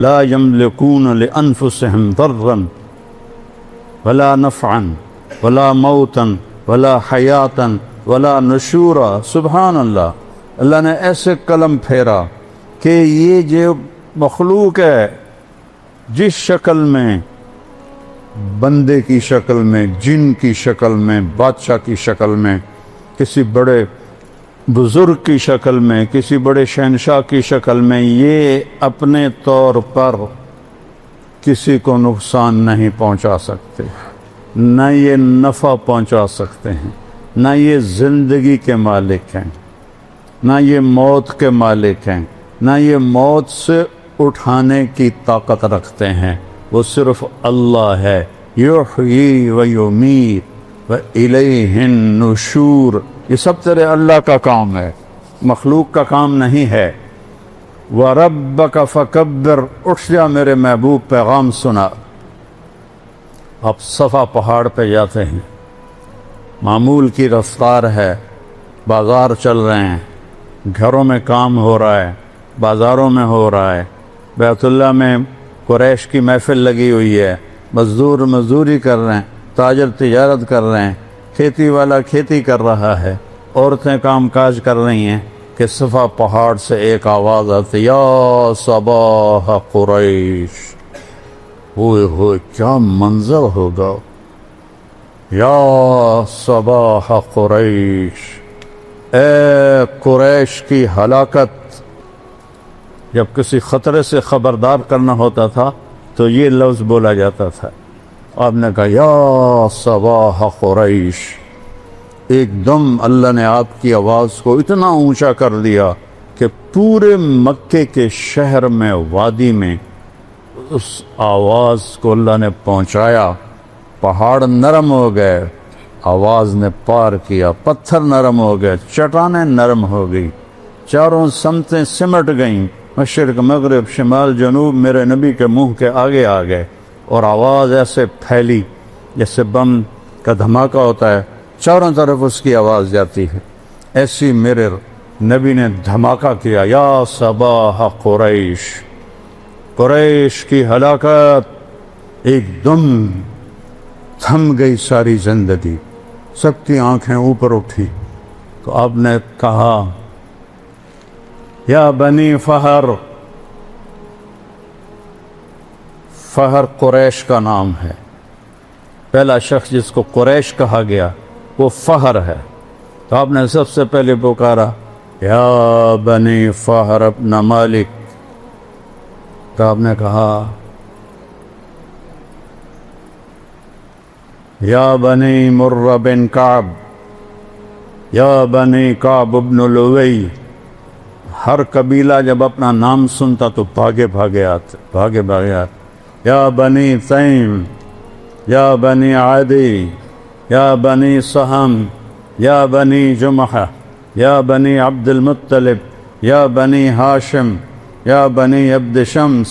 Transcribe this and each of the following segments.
لا یملکون لانفسهم ضرا ولا نفعا ولا موتا ولا حیاتا ولا نشورا۔ سبحان اللہ، اللہ نے ایسے قلم پھیرا کہ یہ جو مخلوق ہے، جس شکل میں، بندے کی شکل میں، جن کی شکل میں، بادشاہ کی شکل میں، کسی بڑے بزرگ کی شکل میں، کسی بڑے شہنشاہ کی شکل میں، یہ اپنے طور پر کسی کو نقصان نہیں پہنچا سکتے، نہ یہ نفع پہنچا سکتے ہیں، نہ یہ زندگی کے مالک ہیں، نہ یہ موت کے مالک ہیں، نہ یہ موت سے اٹھانے کی طاقت رکھتے ہیں۔ وہ صرف اللہ ہے، یحیی و یمیت و الیہ النشور۔ یہ سب تیرے اللہ کا کام ہے، مخلوق کا کام نہیں ہے۔ وَرَبَّكَ فَكَبِّرْ، اٹھ جا میرے محبوب، پیغام سنا۔ آپ صفا پہاڑ پہ جاتے ہیں، معمول کی رفتار ہے، بازار چل رہے ہیں، گھروں میں کام ہو رہا ہے، بازاروں میں ہو رہا ہے، بیت اللہ میں قریش کی محفل لگی ہوئی ہے، مزدور مزدوری کر رہے ہیں، تاجر تجارت کر رہے ہیں، کھیتی والا کھیتی کر رہا ہے، عورتیں کام کاج کر رہی ہیں کہ صفا پہاڑ سے ایک آواز آتی، یا صباح قریش۔ ہوئے ہوئے کیا منظر ہوگا، یا صباح قریش، اے قریش کی ہلاکت۔ جب کسی خطرے سے خبردار کرنا ہوتا تھا تو یہ لفظ بولا جاتا تھا۔ آپ نے کہا یا صباح قریش، ایک دم اللہ نے آپ کی آواز کو اتنا اونچا کر دیا کہ پورے مکے کے شہر میں، وادی میں اس آواز کو اللہ نے پہنچایا۔ پہاڑ نرم ہو گئے، آواز نے پار کیا، پتھر نرم ہو گئے، چٹانیں نرم ہو گئی، چاروں سمتیں سمٹ گئیں، مشرق مغرب شمال جنوب میرے نبی کے منہ کے آگے آ گئے، اور آواز ایسے پھیلی جیسے بم کا دھماکہ ہوتا ہے، چاروں طرف اس کی آواز جاتی ہے۔ ایسی میرے نبی نے دھماکہ کیا، یا صباح قریش، قریش کی ہلاکت۔ ایک دم تھم گئی ساری زندگی، سب کی آنکھیں اوپر اٹھی، تو آپ نے کہا یا بنی فہر۔ فہر قریش کا نام ہے، پہلا شخص جس کو قریش کہا گیا وہ فہر ہے۔ تو آپ نے سب سے پہلے پکارا یا بنی فہر ابن مالک۔ تو آپ نے کہا یا بنی مر بن کعب، یا بنی کعب ابن لوی۔ ہر قبیلہ جب اپنا نام سنتا تو بھاگے آتے۔ یا بنی تیم، یا بنی عادی، یا بنی سہم، یا بنی جمحہ، یا بنی عبد المطلب، یا بنی ہاشم، یا بنی عبد شمس،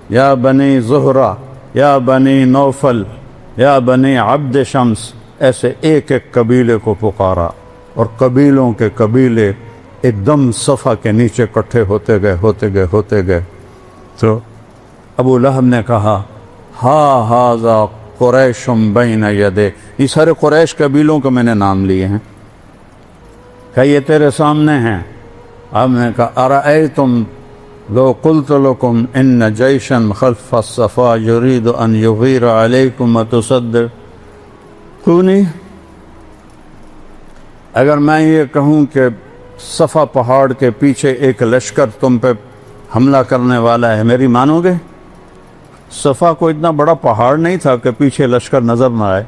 یا بنی زہرہ، یا بنی نوفل، یا بنی عبد شمس۔ ایسے ایک ایک قبیلے کو پکارا، اور قبیلوں کے قبیلے ایک دم صفا کے نیچے کٹھے ہوتے گئے۔ تو ابو لہب نے کہا ھذا قریش بین یدیک، یہ سارے قریش قبیلوں کو میں نے نام لیے ہیں، کہ یہ تیرے سامنے ہیں۔ آپ نے کہا ارأیتم لو قلت لکم ان جیشا خلف الصفا یرید ان یغیر علیکم اتصدقونی، اگر میں یہ کہوں کہ صفا پہاڑ کے پیچھے ایک لشکر تم پہ حملہ کرنے والا ہے، میری مانو گے؟ صفا کو اتنا بڑا پہاڑ نہیں تھا کہ پیچھے لشکر نظر نہ آئے،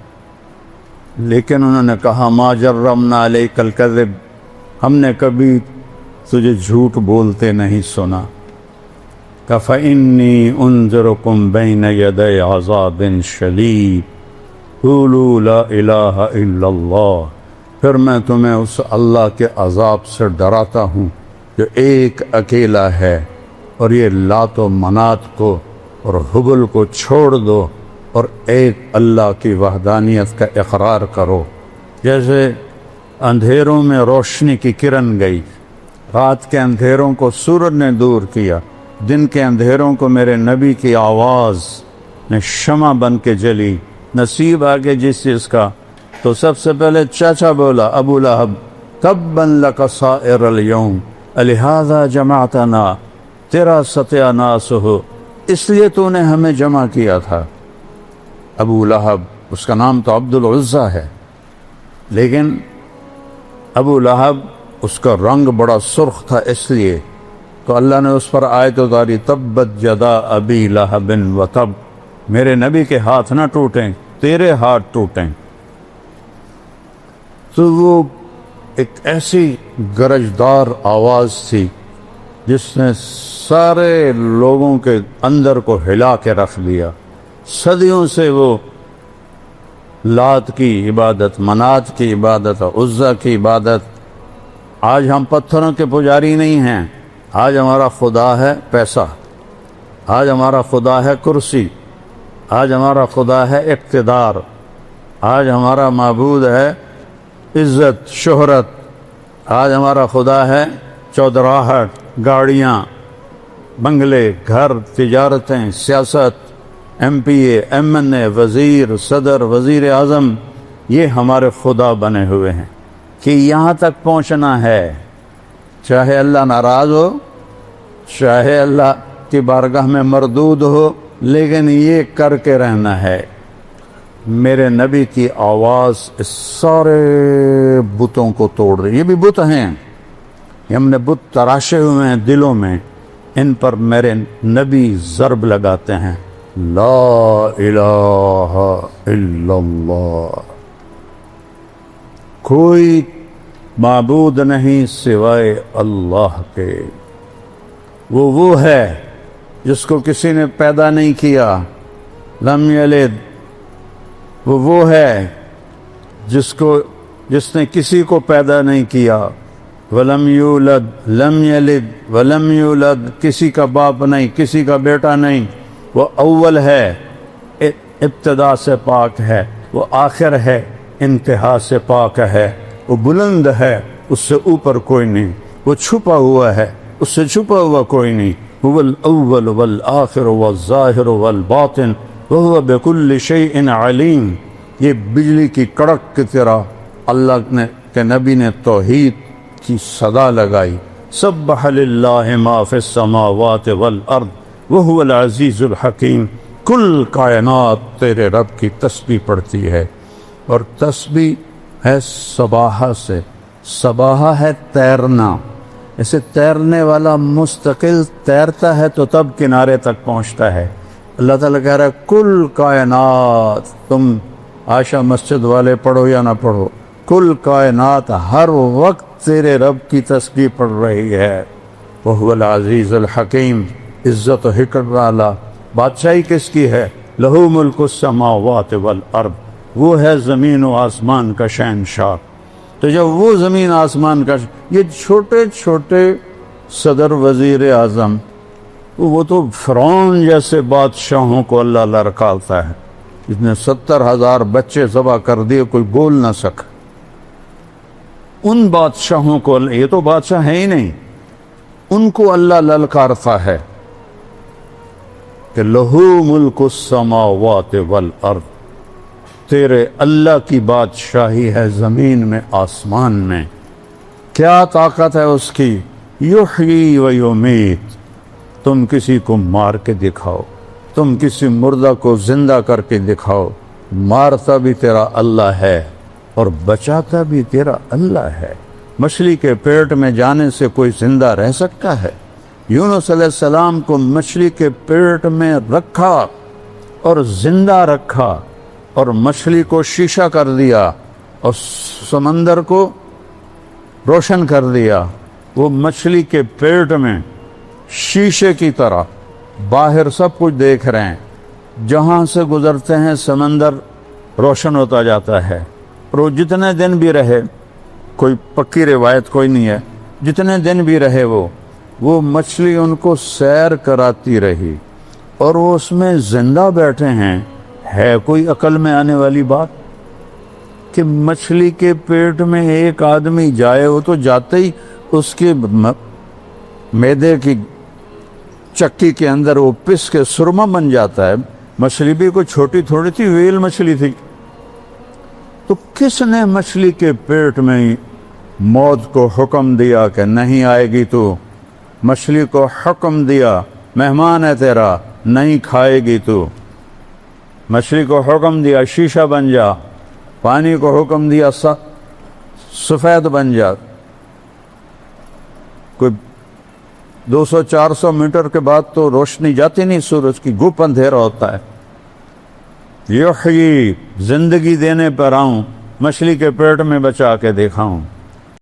لیکن انہوں نے کہا ما جرمنا علیک الکذب، ہم نے کبھی تجھے جھوٹ بولتے نہیں سنا۔ کہ فإنی انذرکم بین یدی عذاب شدید قولوا لا الہ الا اللہ، پھر میں تمہیں اس اللہ کے عذاب سے ڈراتا ہوں جو ایک اکیلا ہے، اور یہ لات و منات کو اور حبل کو چھوڑ دو اور ایک اللہ کی وحدانیت کا اقرار کرو۔ جیسے اندھیروں میں روشنی کی کرن گئی، رات کے اندھیروں کو سورج نے دور کیا، دن کے اندھیروں کو میرے نبی کی آواز نے شمع بن کے جلی۔ نصیب آگے جس چیز کا، تو سب سے پہلے چاچا بولا ابو لہب، تبا لک سائر الیوم لہذا جمعتنا، تیرا ستیہ ناس ہو، اس لیے تو نے ہمیں جمع کیا تھا۔ ابو لہب، اس کا نام تو عبد العزیٰ ہے، لیکن ابو لہب اس کا رنگ بڑا سرخ تھا، اس لیے تو اللہ نے اس پر آیت اتاری، تبت یدا ابی لہب وتب، میرے نبی کے ہاتھ نہ ٹوٹیں، تیرے ہاتھ ٹوٹیں۔ تو وہ ایک ایسی گرجدار آواز تھی جس نے سارے لوگوں کے اندر کو ہلا کے رکھ دیا۔ صدیوں سے وہ لات کی عبادت، منات کی عبادت، عزا کی عبادت، آج ہم پتھروں کے پجاری نہیں ہیں، آج ہمارا خدا ہے پیسہ، آج ہمارا خدا ہے کرسی، آج ہمارا خدا ہے اقتدار، آج ہمارا معبود ہے عزت شہرت، آج ہمارا خدا ہے چودراہٹ، گاڑیاں، بنگلے، گھر، تجارتیں، سیاست، ایم پی اے، ایم این اے، وزیر، صدر، وزیر اعظم، یہ ہمارے خدا بنے ہوئے ہیں کہ یہاں تک پہنچنا ہے، چاہے اللہ ناراض ہو، چاہے اللہ کی بارگاہ میں مردود ہو، لیکن یہ کر کے رہنا ہے۔ میرے نبی کی آواز اس سارے بتوں کو توڑ رہی، یہ بھی بت ہیں، ہم نے بت تراشے ہوئے ہیں دلوں میں، ان پر میرے نبی ضرب لگاتے ہیں، لا الہ الا اللہ، کوئی معبود نہیں سوائے اللہ کے۔ وہ ہے جس کو کسی نے پیدا نہیں کیا، لم یلد، وہ ہے جس نے کسی کو پیدا نہیں کیا، ولم یولد، لم یلد ولم یولد، کسی کا باپ نہیں، کسی کا بیٹا نہیں، وہ اول ہے، ابتدا سے پاک ہے، وہ آخر ہے، انتہا سے پاک ہے، وہ بلند ہے، اس سے اوپر کوئی نہیں، وہ چھپا ہوا ہے، اس سے چھپا ہوا کوئی نہیں، هو الاول والآخر والظاہر والباطن وهو بكل شيء علیم۔ یہ بجلی کی کڑک کی طرح اللہ کے نبی نے توحید کی صدا لگائی، سبح للہ ما فی السماوات والارض وهو العزیز الحکیم، کل کائنات تیرے رب کی تسبیح پڑھتی ہے، اور تسبیح ہے صباحہ سے، صباحہ ہے تیرنا، اسے تیرنے والا مستقل تیرتا ہے تو تب کنارے تک پہنچتا ہے۔ اللہ تعالیٰ کہہ رہا ہے کل کائنات، تم عائشہ مسجد والے پڑھو یا نہ پڑھو، کل کائنات ہر وقت تیرے رب کی تسبیح پڑھ رہی ہے۔ وَهُوَ الْعَزِيزُ الْحَكِيمُ، عزت و حکمت والا، بادشاہی کس کی ہے؟ لَهُ مُلْكُ السَّمَاوَاتِ وَالْأَرْضِ، وہ ہے زمین و آسمان کا شہنشاہ۔ تو جب وہ زمین آسمان کا، یہ چھوٹے چھوٹے صدر وزیر اعظم، وہ تو فرعون جیسے بادشاہوں کو اللہ لڑکالتا ہے، جس نے 70,000 بچے ذبح کر دیے، کوئی بول نہ سکا، ان بادشاہوں کو، یہ تو بادشاہ ہے ہی نہیں، ان کو اللہ للکارتا ہے کہ لہو ملک السماوات والارض، تیرے اللہ کی بادشاہی ہے زمین میں آسمان میں۔ کیا طاقت ہے اس کی؟ یحیی و یمیت، تم کسی کو مار کے دکھاؤ، تم کسی مردہ کو زندہ کر کے دکھاؤ، مارتا بھی تیرا اللہ ہے اور بچاتا بھی تیرا اللہ ہے۔ مچھلی کے پیٹ میں جانے سے کوئی زندہ رہ سکتا ہے؟ یونس علیہ السلام کو مچھلی کے پیٹ میں رکھا اور زندہ رکھا، اور مچھلی کو شیشہ کر دیا اور سمندر کو روشن کر دیا۔ وہ مچھلی کے پیٹ میں شیشے کی طرح باہر سب کچھ دیکھ رہے ہیں، جہاں سے گزرتے ہیں سمندر روشن ہوتا جاتا ہے، اور وہ جتنے دن بھی رہے، کوئی پکی روایت کوئی نہیں ہے، جتنے دن بھی رہے وہ مچھلی ان کو سیر کراتی رہی، اور وہ اس میں زندہ بیٹھے ہیں۔ ہے کوئی عقل میں آنے والی بات کہ مچھلی کے پیٹ میں ایک آدمی جائے، وہ تو جاتے ہی اس کے معدے کی چکی کے اندر وہ پس کے سرما بن جاتا ہے. مچھلی بھی کوئی چھوٹی تھوڑی تھی، ویل مچھلی تھی. تو کس نے مچھلی کے پیٹ میں موت کو حکم دیا کہ نہیں آئے گی تو؟ مچھلی کو حکم دیا مہمان ہے تیرا، نہیں کھائے گی تو. مچھلی کو حکم دیا شیشہ بن جا، پانی کو حکم دیا سفید بن جا. کوئی 200-400 میٹر کے بعد تو روشنی جاتی نہیں سورج کی، گپ اندھیرا ہوتا ہے. یحیی، زندگی دینے پر آؤں، مچھلی کے پیٹ میں بچا کے دیکھا ہوں.